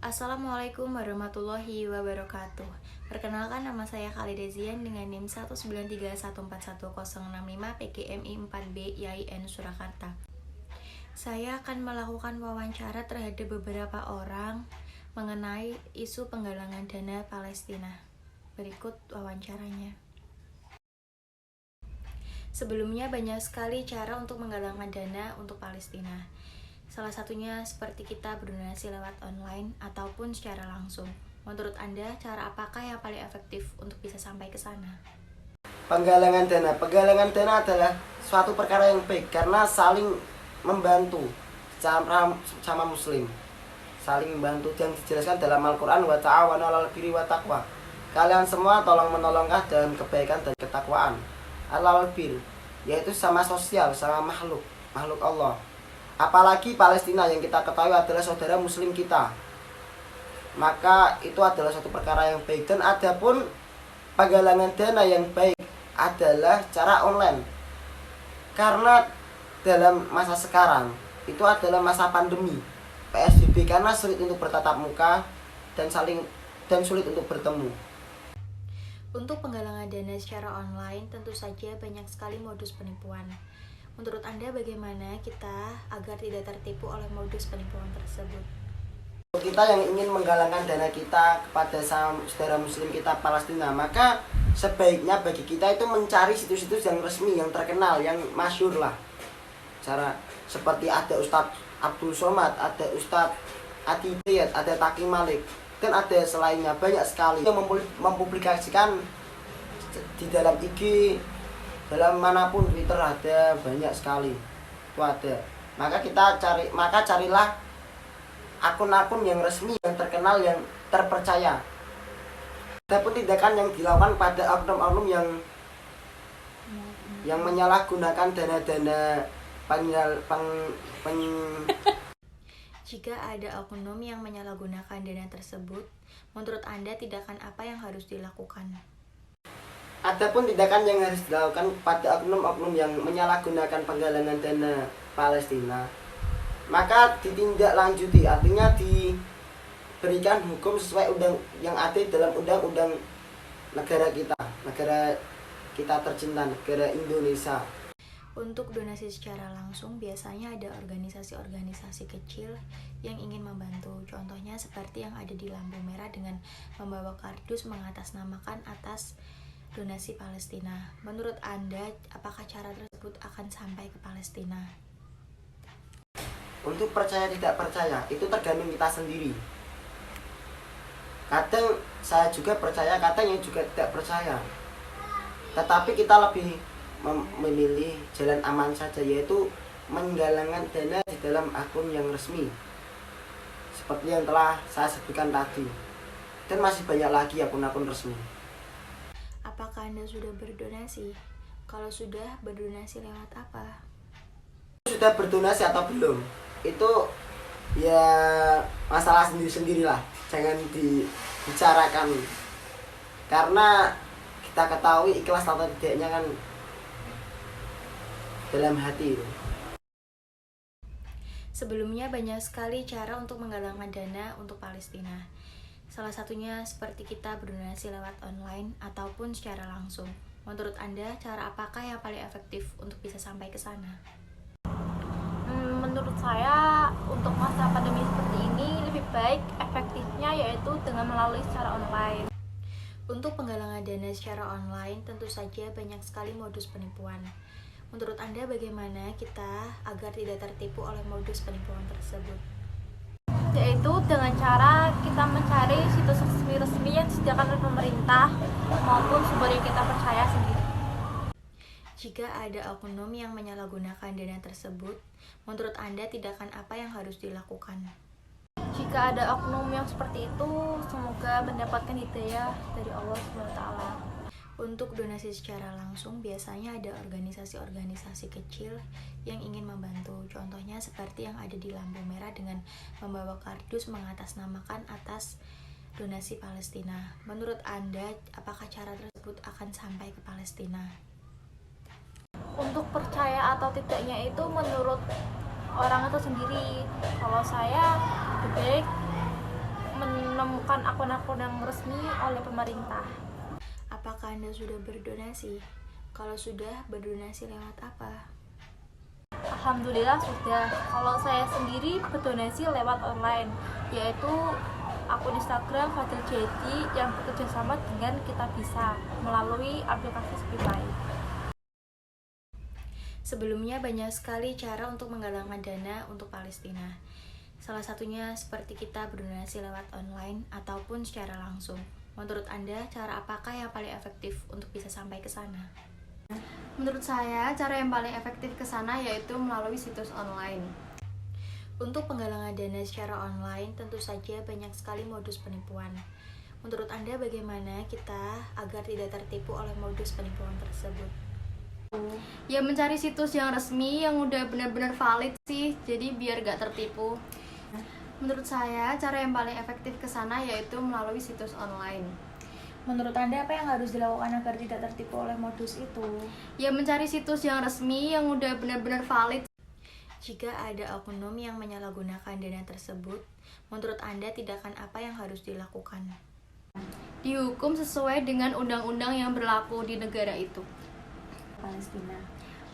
Assalamualaikum warahmatullahi wabarakatuh. Perkenalkan, nama saya Khalidah Zian dengan NIM 193141065 PGMI 4B YIN Surakarta. Saya akan melakukan wawancara terhadap beberapa orang mengenai isu penggalangan dana Palestina. Berikut wawancaranya. Sebelumnya, banyak sekali cara untuk menggalangkan dana untuk Palestina. Salah satunya seperti kita berdonasi lewat online ataupun secara langsung. Menurut Anda, cara apakah yang paling efektif untuk bisa sampai ke sana? Penggalangan dana. Penggalangan dana adalah suatu perkara yang baik karena saling membantu sama muslim. Saling membantu dan dijelaskan dalam Al-Qur'an, wa ta'awanu 'alal birri wa taqwa. Kalian semua tolong menolonglah dalam kebaikan dan ketakwaan. Alal bir, yaitu sama sosial, sama makhluk Allah. Apalagi Palestina yang kita ketahui adalah saudara muslim kita. Maka itu adalah suatu perkara yang baik. Dan adapun penggalangan dana yang baik adalah cara online. Karena dalam masa sekarang itu adalah masa pandemi PSBB, karena sulit untuk bertatap muka dan sulit untuk bertemu. Untuk penggalangan dana secara online, tentu saja banyak sekali modus penipuan. Menurut Anda, bagaimana kita agar tidak tertipu oleh modus penipuan tersebut? Kita yang ingin menggalangkan dana kita kepada saudara muslim kita Palestina, maka sebaiknya bagi kita itu mencari situs-situs yang resmi, yang terkenal, yang masyhur lah. Cara seperti ada Ustadz Abdul Somad, ada Ustadz Adi Hidayat, ada Taki Malik, dan ada selainnya banyak sekali yang mempublikasikan di dalam IG, dalam manapun, Twitter ada banyak sekali. Itu ada. Maka carilah akun-akun yang resmi, yang terkenal, yang terpercaya. Adapun tindakan yang dilakukan pada oknum-oknum yang menyalahgunakan dana-dana Jika ada oknum yang menyalahgunakan dana tersebut, menurut Anda tindakan apa yang harus dilakukan? Adapun tindakan yang harus dilakukan pada oknum-oknum yang menyalahgunakan penggalangan dana Palestina, maka ditindaklanjuti, artinya diberikan hukum sesuai yang ada dalam undang-undang negara kita tercinta, negara Indonesia. Untuk donasi secara langsung, biasanya ada organisasi-organisasi kecil yang ingin membantu. Contohnya seperti yang ada di lampu merah dengan membawa kardus mengatasnamakan atas donasi Palestina. Menurut Anda, apakah cara tersebut akan sampai ke Palestina? Untuk percaya tidak percaya, itu tergantung kita sendiri. Kadang saya juga percaya, kadang yang juga tidak percaya. Tetapi kita lebih memilih jalan aman saja, yaitu menggalangkan dana di dalam akun yang resmi, seperti yang telah saya sebutkan tadi. Dan masih banyak lagi akun-akun resmi. Apakah Anda sudah berdonasi? Kalau sudah, berdonasi lewat apa? Sudah berdonasi atau belum, itu ya masalah sendiri-sendirilah, jangan dibicarakan. Karena kita ketahui ikhlas atau tidaknya kan dalam hati. Sebelumnya banyak sekali cara untuk menggalangkan dana untuk Palestina. Salah satunya seperti kita berdonasi lewat online ataupun secara langsung. Menurut Anda, cara apakah yang paling efektif untuk bisa sampai ke sana? Menurut saya, untuk masa pandemi seperti ini lebih baik efektifnya yaitu dengan melalui secara online. Untuk penggalangan dana secara online, tentu saja banyak sekali modus penipuan. Menurut Anda, bagaimana kita agar tidak tertipu oleh modus penipuan tersebut? Yaitu dengan cara kita mencari situs resmi yang disediakan oleh pemerintah maupun sumber yang kita percaya sendiri. Jika ada oknum yang menyalahgunakan dana tersebut, menurut Anda tindakan apa yang harus dilakukan? Jika ada oknum yang seperti itu, semoga mendapatkan hidayah dari Allah SWT. Untuk donasi secara langsung, biasanya ada organisasi-organisasi kecil yang ingin membantu. Contohnya seperti yang ada di lampu merah dengan membawa kardus mengatasnamakan atas donasi Palestina. Menurut Anda, apakah cara tersebut akan sampai ke Palestina? Untuk percaya atau tidaknya itu menurut orang itu sendiri. Kalau saya lebih baik menemukan akun-akun yang resmi oleh pemerintah. Apakah Anda sudah berdonasi? Kalau sudah, berdonasi lewat apa? Alhamdulillah sudah. Kalau saya sendiri berdonasi lewat online, yaitu akun Instagram Fadil Jeti yang bekerja sama dengan Kita Bisa melalui aplikasi Shopee. Sebelumnya banyak sekali cara untuk menggalangkan dana untuk Palestina. Salah satunya seperti kita berdonasi lewat online ataupun secara langsung. Menurut Anda, cara apakah yang paling efektif untuk bisa sampai ke sana? Menurut saya, cara yang paling efektif ke sana yaitu melalui situs online. Untuk penggalangan dana secara online, tentu saja banyak sekali modus penipuan. Menurut Anda bagaimana kita agar tidak tertipu oleh modus penipuan tersebut? Ya mencari situs yang resmi yang udah benar-benar valid sih, jadi biar gak tertipu. Menurut saya, cara yang paling efektif ke sana yaitu melalui situs online. Menurut Anda apa yang harus dilakukan agar tidak tertipu oleh modus itu? Ya mencari situs yang resmi yang udah benar-benar valid. Jika ada oknum yang menyalahgunakan dana tersebut, menurut Anda tindakan apa yang harus dilakukan? Dihukum sesuai dengan undang-undang yang berlaku di negara itu. Palestina.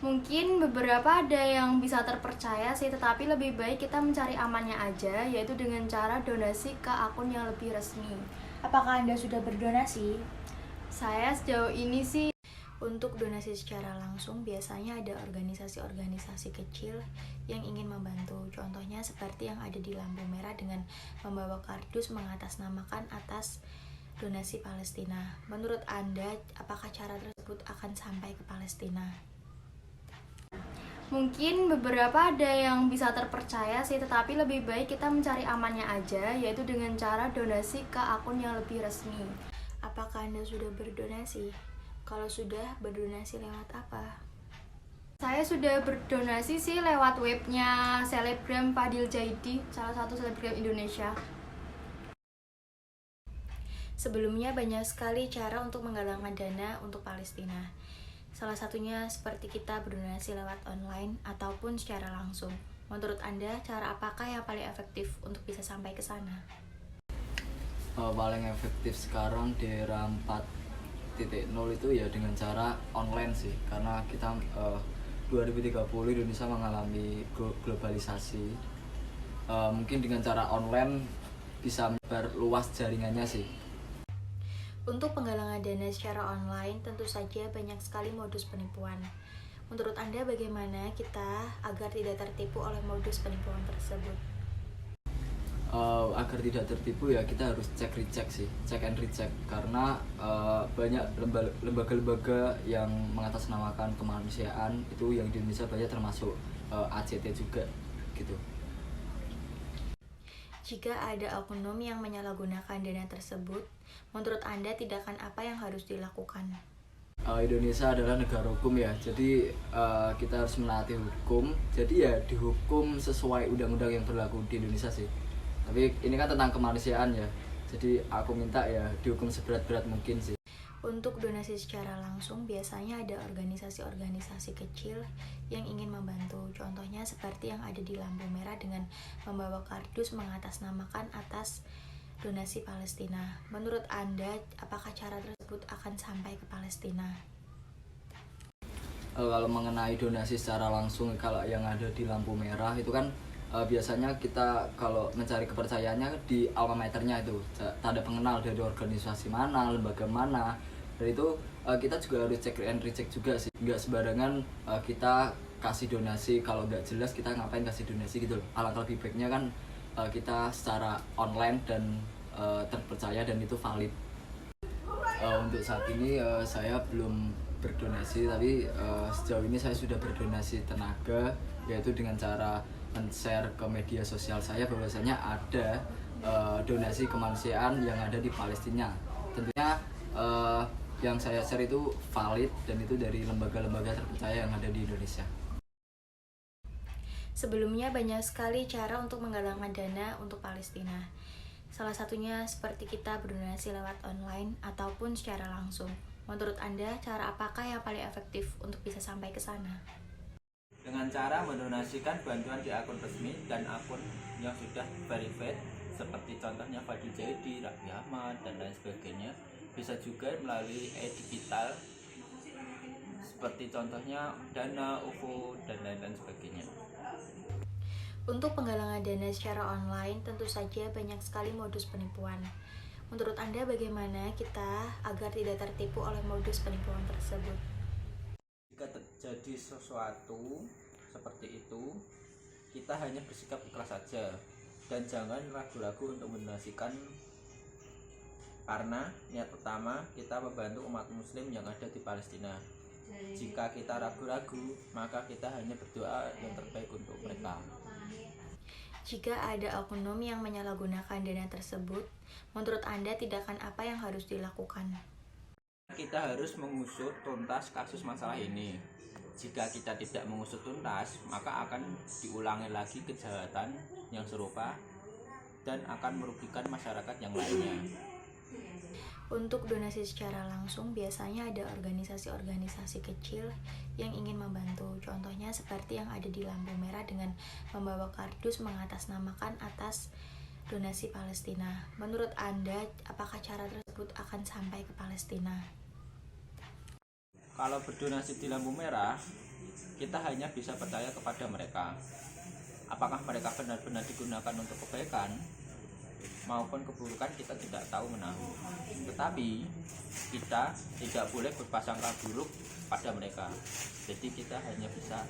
Mungkin beberapa ada yang bisa terpercaya sih, tetapi lebih baik kita mencari amannya aja, yaitu dengan cara donasi ke akun yang lebih resmi. Apakah Anda sudah berdonasi? Saya sejauh ini sih Untuk donasi secara langsung, biasanya ada organisasi-organisasi kecil yang ingin membantu. Contohnya seperti yang ada di lampu merah dengan membawa kardus mengatasnamakan atas donasi Palestina. Menurut Anda, apakah cara tersebut akan sampai ke Palestina? mungkin beberapa ada yang bisa terpercaya sih, tetapi lebih baik kita mencari amannya aja, yaitu dengan cara donasi ke akun yang lebih resmi. Apakah Anda sudah berdonasi? Kalau sudah, berdonasi lewat apa? Saya sudah berdonasi sih lewat webnya selebgram Fadil Jaidi, salah satu selebgram Indonesia. Sebelumnya banyak sekali cara untuk menggalangkan dana untuk Palestina. Salah satunya seperti kita berdonasi lewat online ataupun secara langsung. Menurut Anda, cara apakah yang paling efektif untuk bisa sampai ke sana? Paling efektif sekarang di era 4.0 itu ya dengan cara online sih, karena kita 2030 Indonesia mengalami globalisasi. Mungkin dengan cara online bisa menyebar luas jaringannya sih. Untuk penggalangan dana secara online, tentu saja banyak sekali modus penipuan. Menurut Anda bagaimana kita agar tidak tertipu oleh modus penipuan tersebut? Agar tidak tertipu ya kita harus cek sih, check and recheck, karena banyak lembaga-lembaga yang mengatasnamakan kemanusiaan itu yang di Indonesia banyak, termasuk ACT juga gitu. Jika ada oknum yang menyalahgunakan dana tersebut, menurut Anda tindakan apa yang harus dilakukan? Indonesia adalah negara hukum ya, jadi kita harus menaati hukum, jadi ya dihukum sesuai undang-undang yang berlaku di Indonesia sih. Tapi ini kan tentang kemanusiaan ya, jadi aku minta ya dihukum seberat-berat mungkin sih. Untuk donasi secara langsung, biasanya ada organisasi-organisasi kecil yang ingin membantu. Contohnya seperti yang ada di lampu merah dengan membawa kardus mengatasnamakan atas donasi Palestina. Menurut Anda, apakah cara tersebut akan sampai ke Palestina? Kalau mengenai donasi secara langsung, kalau yang ada di lampu merah itu kan biasanya kita kalau mencari kepercayaannya di alma maternya itu, tanda pengenal dari organisasi mana, lembaga mana. Dan itu kita juga harus cek and recheck juga sih, nggak sembarangan kita kasih donasi kalau nggak jelas kita ngapain kasih donasi gitu loh. Alangkah lebih baiknya kan kita secara online dan terpercaya dan itu valid. Untuk saat ini saya belum berdonasi, tapi sejauh ini saya sudah berdonasi tenaga, yaitu dengan cara men-share ke media sosial saya bahwasanya ada donasi kemanusiaan yang ada di Palestina. Tentunya yang saya share itu valid dan itu dari lembaga-lembaga terpercaya yang ada di Indonesia. Sebelumnya banyak sekali cara untuk menggalangkan dana untuk Palestina. Salah satunya seperti kita berdonasi lewat online ataupun secara langsung. Menurut Anda, cara apakah yang paling efektif untuk bisa sampai ke sana? Dengan cara mendonasikan bantuan di akun resmi dan akun yang sudah verified seperti contohnya Fadil Jaidi, Raffi Ahmad, dan lain sebagainya. Bisa juga melalui digital seperti contohnya Dana, UFO, dan lain-lain sebagainya. Untuk penggalangan dana secara online, tentu saja banyak sekali modus penipuan. Menurut Anda bagaimana kita agar tidak tertipu oleh modus penipuan tersebut? Jika terjadi sesuatu seperti itu, kita hanya bersikap ikhlas saja dan jangan ragu-ragu untuk mendonasikan, karena niat pertama kita membantu umat muslim yang ada di Palestina. Jika kita ragu-ragu, maka kita hanya berdoa yang terbaik untuk mereka. Jika ada oknum yang menyalahgunakan dana tersebut, menurut Anda tindakan apa yang harus dilakukan? Kita harus mengusut tuntas kasus masalah ini. Jika kita tidak mengusut tuntas, maka akan diulangi lagi kejahatan yang serupa dan akan merugikan masyarakat yang lainnya. Untuk donasi secara langsung, biasanya ada organisasi-organisasi kecil yang ingin membantu. Contohnya seperti yang ada di lampu merah dengan membawa kardus mengatasnamakan atas donasi Palestina. Menurut Anda, apakah cara tersebut akan sampai ke Palestina? Kalau berdonasi di lampu merah, kita hanya bisa percaya kepada mereka. Apakah mereka benar-benar digunakan untuk kebaikan maupun keburukan, kita tidak tahu menahu. Tetapi kita tidak boleh berprasangka buruk pada mereka. Jadi kita hanya bisa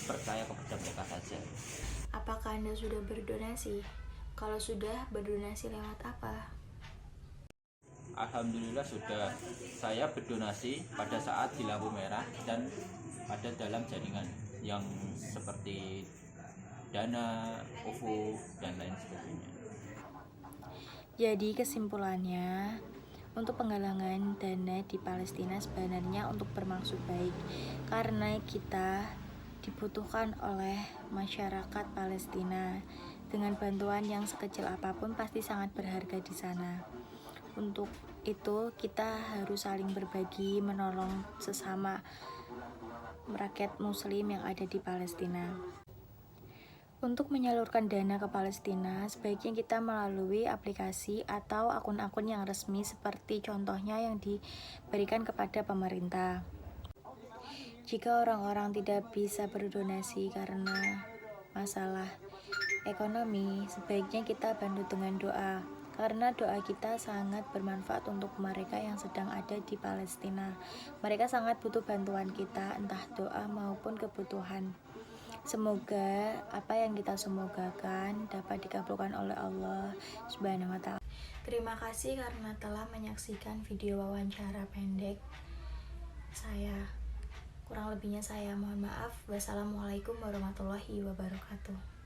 percaya kepada mereka saja. Apakah Anda sudah berdonasi? Kalau sudah, berdonasi lewat apa? Alhamdulillah sudah. Saya berdonasi pada saat di lampu merah dan pada dalam jaringan yang seperti Dana, UFO, dan lain sebagainya. Jadi kesimpulannya, untuk penggalangan dana di Palestina sebenarnya untuk bermaksud baik, karena kita dibutuhkan oleh masyarakat Palestina. Dengan bantuan yang sekecil apapun pasti sangat berharga di sana. Untuk itu kita harus saling berbagi, menolong sesama rakyat muslim yang ada di Palestina. Untuk menyalurkan dana ke Palestina, sebaiknya kita melalui aplikasi atau akun-akun yang resmi seperti contohnya yang diberikan kepada pemerintah. Jika orang-orang tidak bisa berdonasi karena masalah ekonomi, sebaiknya kita bantu dengan doa, karena doa kita sangat bermanfaat untuk mereka yang sedang ada di Palestina. Mereka sangat butuh bantuan kita, entah doa maupun kebutuhan. Semoga apa yang kita semogakan dapat dikabulkan oleh Allah Subhanahu wa Ta'ala. Terima kasih karena telah menyaksikan video wawancara pendek saya. Kurang lebihnya saya mohon maaf. Wassalamualaikum warahmatullahi wabarakatuh.